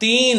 3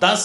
10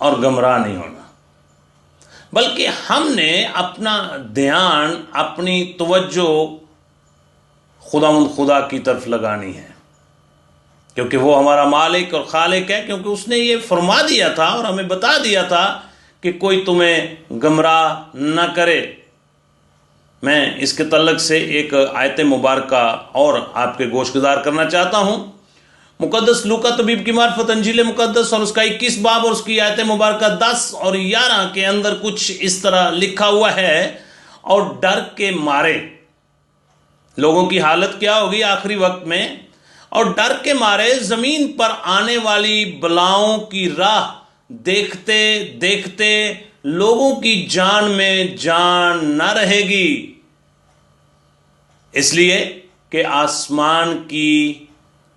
اور گمراہ نہیں ہونا، بلکہ ہم نے اپنا دھیان، اپنی توجہ خدا کی طرف لگانی ہے، کیونکہ وہ ہمارا مالک اور خالق ہے، کیونکہ اس نے یہ فرما دیا تھا اور ہمیں بتا دیا تھا کہ کوئی تمہیں گمراہ نہ کرے۔ میں اس کے تعلق سے ایک آیت مبارکہ اور آپ کے گوش گزار کرنا چاہتا ہوں۔ مقدس لوکا طبیب کی معرفت انجیل مقدس اور اس کا 21 باب اور اس کی آیت مبارکہ 10 اور 11 کے اندر کچھ اس طرح لکھا ہوا ہے، اور ڈر کے مارے لوگوں کی حالت کیا ہوگی آخری وقت میں، اور ڈر کے مارے زمین پر آنے والی بلاؤں کی راہ دیکھتے دیکھتے لوگوں کی جان میں جان نہ رہے گی، اس لیے کہ آسمان کی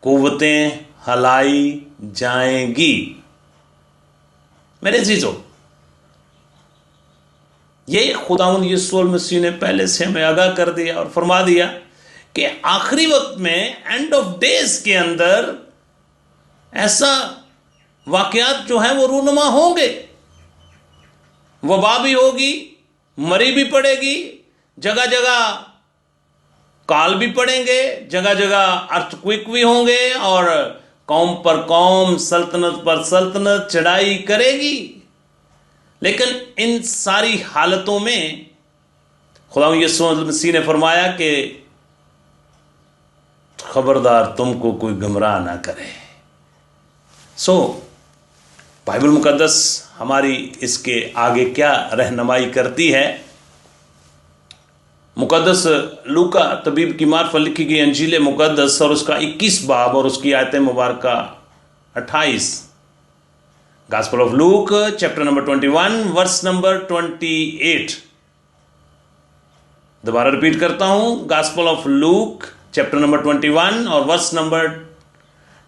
قوتیں ہلائی جائیں گی۔ میرے عزیزو، یہ خداوند یسوع المسیح نے پہلے سے ہمیں آگاہ کر دیا اور فرما دیا کہ آخری وقت میں، اینڈ آف ڈیز کے اندر، ایسا واقعات جو ہیں وہ رونما ہوں گے، وبا بھی ہوگی، مری بھی پڑے گی، جگہ جگہ کال بھی پڑیں گے، جگہ جگہ ارتھکویک بھی ہوں گے، اور قوم پر قوم، سلطنت پر سلطنت چڑھائی کرے گی۔ لیکن ان ساری حالتوں میں خدا یسوع المسیح نے فرمایا کہ خبردار تم کو کوئی گمراہ نہ کرے۔ بائبل مقدس ہماری اس کے آگے کیا رہنمائی کرتی ہے؟ مقدس لوکا طبیب کی معرفت لکھی گئی انجیل مقدس اور اس کا 21 باب اور اس کی آیت مبارکہ 28، Gospel of Luke chapter number 21 verse number 28۔ دوبارہ ریپیٹ کرتا ہوں، Gospel of Luke chapter number 21 اور ورس نمبر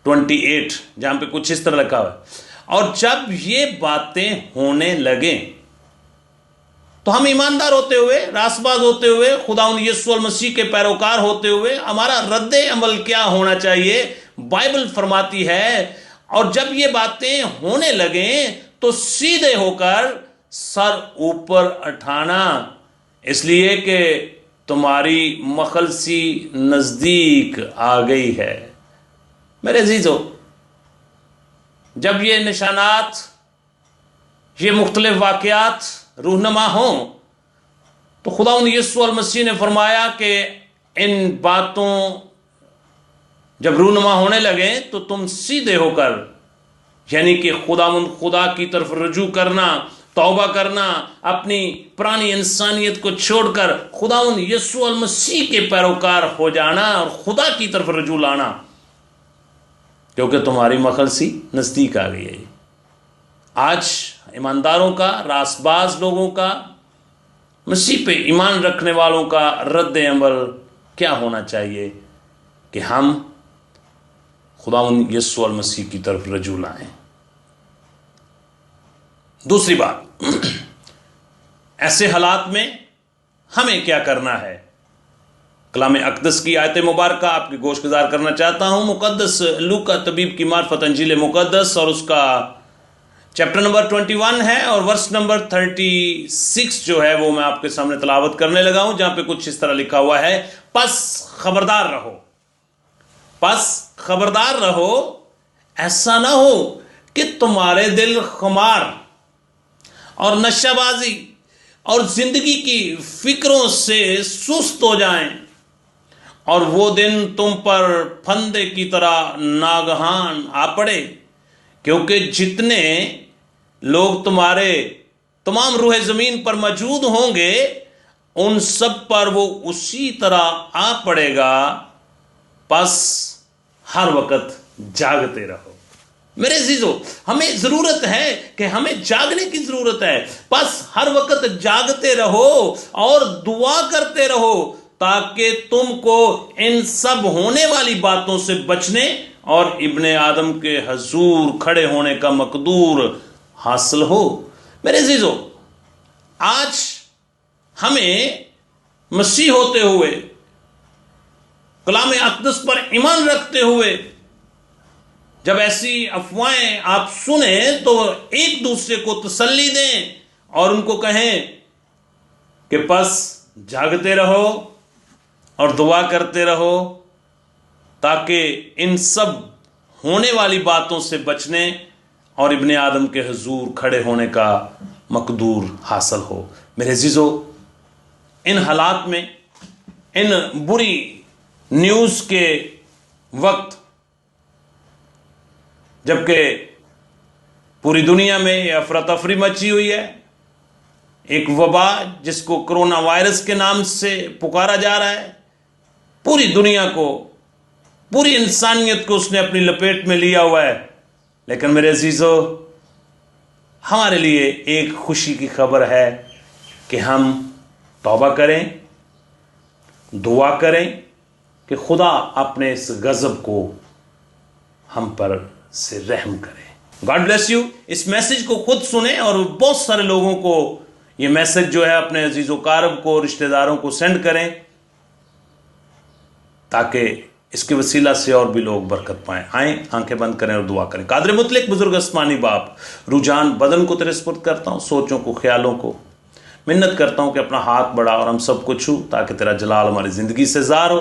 28، جہاں پہ کچھ اس طرح لکھا ہوا ہے، اور جب یہ باتیں ہونے لگیں تو ہم ایماندار ہوتے ہوئے، راست باز ہوتے ہوئے، خداوند یسوع المسیح کے پیروکار ہوتے ہوئے ہمارا رد عمل کیا ہونا چاہیے؟ بائبل فرماتی ہے، اور جب یہ باتیں ہونے لگیں تو سیدھے ہو کر سر اوپر اٹھانا، اس لیے کہ تمہاری مخلصی نزدیک آ گئی ہے۔ میرے عزیزو، جب یہ نشانات، یہ مختلف واقعات رونما ہوں تو خداوند یسوع المسیح نے فرمایا کہ ان باتوں جب رونما ہونے لگیں تو تم سیدھے ہو کر، یعنی کہ خدا کی طرف رجوع کرنا، توبہ کرنا، اپنی پرانی انسانیت کو چھوڑ کر خداوند یسوع المسیح کے پیروکار ہو جانا اور خدا کی طرف رجوع لانا، کیونکہ تمہاری مخلصی نزدیک آ گئی ہے۔ آج ایمانداروں کا، راست باز لوگوں کا، مسیح پہ ایمان رکھنے والوں کا رد عمل کیا ہونا چاہیے کہ ہم خداوند یسوع المسیح کی طرف رجوع لائیں۔ دوسری بات، ایسے حالات میں ہمیں کیا کرنا ہے؟ کلام اقدس کی آیت مبارکہ آپ کی گوش گزار کرنا چاہتا ہوں۔ مقدس لوکا طبیب کی معرفت انجیل مقدس اور اس کا چیپٹر نمبر 21 ہے اور ورس نمبر 36 جو ہے وہ میں آپ کے سامنے تلاوت کرنے لگا ہوں، جہاں پہ کچھ اس طرح لکھا ہوا ہے، پس خبردار رہو، ایسا نہ ہو کہ تمہارے دل خمار اور نشہ بازی اور زندگی کی فکروں سے سست ہو جائیں، اور وہ دن تم پر پھندے کی طرح ناگہان آ پڑے، کیونکہ جتنے لوگ تمہارے تمام روح زمین پر موجود ہوں گے ان سب پر وہ اسی طرح آ پڑے گا، پس ہر وقت جاگتے رہو۔ میرے عزیزو، ہمیں ضرورت ہے کہ ہمیں جاگنے کی ضرورت ہے، پس ہر وقت جاگتے رہو اور دعا کرتے رہو تاکہ تم کو ان سب ہونے والی باتوں سے بچنے اور ابن آدم کے حضور کھڑے ہونے کا مقدور حاصل ہو۔ میرے عزیزو، آج ہمیں مسیح ہوتے ہوئے، کلام اقدس پر ایمان رکھتے ہوئے جب ایسی افواہیں آپ سنیں تو ایک دوسرے کو تسلی دیں اور ان کو کہیں کہ پس جاگتے رہو اور دعا کرتے رہو تاکہ ان سب ہونے والی باتوں سے بچنے اور ابن آدم کے حضور کھڑے ہونے کا مقدور حاصل ہو۔ میرے عزیزو، ان حالات میں، ان بری نیوز کے وقت، جبکہ پوری دنیا میں یہ افراتفری مچی ہوئی ہے، ایک وبا جس کو کرونا وائرس کے نام سے پکارا جا رہا ہے، پوری دنیا کو، پوری انسانیت کو اس نے اپنی لپیٹ میں لیا ہوا ہے، لیکن میرے عزیزو، ہمارے لیے ایک خوشی کی خبر ہے کہ ہم توبہ کریں، دعا کریں کہ خدا اپنے اس غضب کو ہم پر سے رحم کرے۔ God bless you. اس میسج کو خود سنیں اور بہت سارے لوگوں کو یہ میسج جو ہے اپنے عزیز و اقارب کو، رشتہ داروں کو سینڈ کریں تاکہ اس کے وسیلہ سے اور بھی لوگ برکت پائیں۔ آئیں، آنکھیں بند کریں اور دعا کریں۔ قادر مطلق بزرگ آسمانی باپ، رجحان بدن کو تیرے سپرد کرتا ہوں، سوچوں کو، خیالوں کو، منت کرتا ہوں کہ اپنا ہاتھ بڑھا اور ہم سب کو چھو تاکہ تیرا جلال ہماری زندگی سے ظاہر ہو۔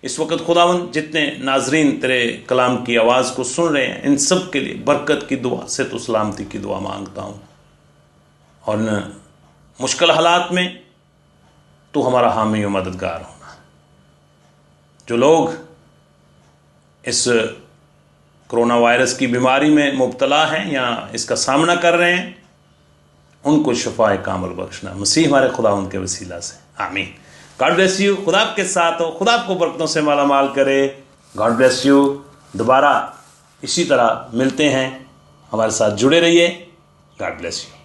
اس وقت خداوند جتنے ناظرین تیرے کلام کی آواز کو سن رہے ہیں، ان سب کے لیے برکت کی دعا، صحت و سلامتی کی دعا مانگتا ہوں، اور ان مشکل حالات میں تو ہمارا حامی و مددگار ہونا۔ جو لوگ اس کرونا وائرس کی بیماری میں مبتلا ہیں یا اس کا سامنا کر رہے ہیں، ان کو شفا کامل بخشنا، مسیح ہمارے خداوند کے وسیلہ سے، آمین۔ God bless you. خدا آپ کے ساتھ ہو، خدا آپ کو برکتوں سے مالا مال کرے۔ God bless you. دوبارہ اسی طرح ملتے ہیں، ہمارے ساتھ جڑے رہیے۔ God bless you.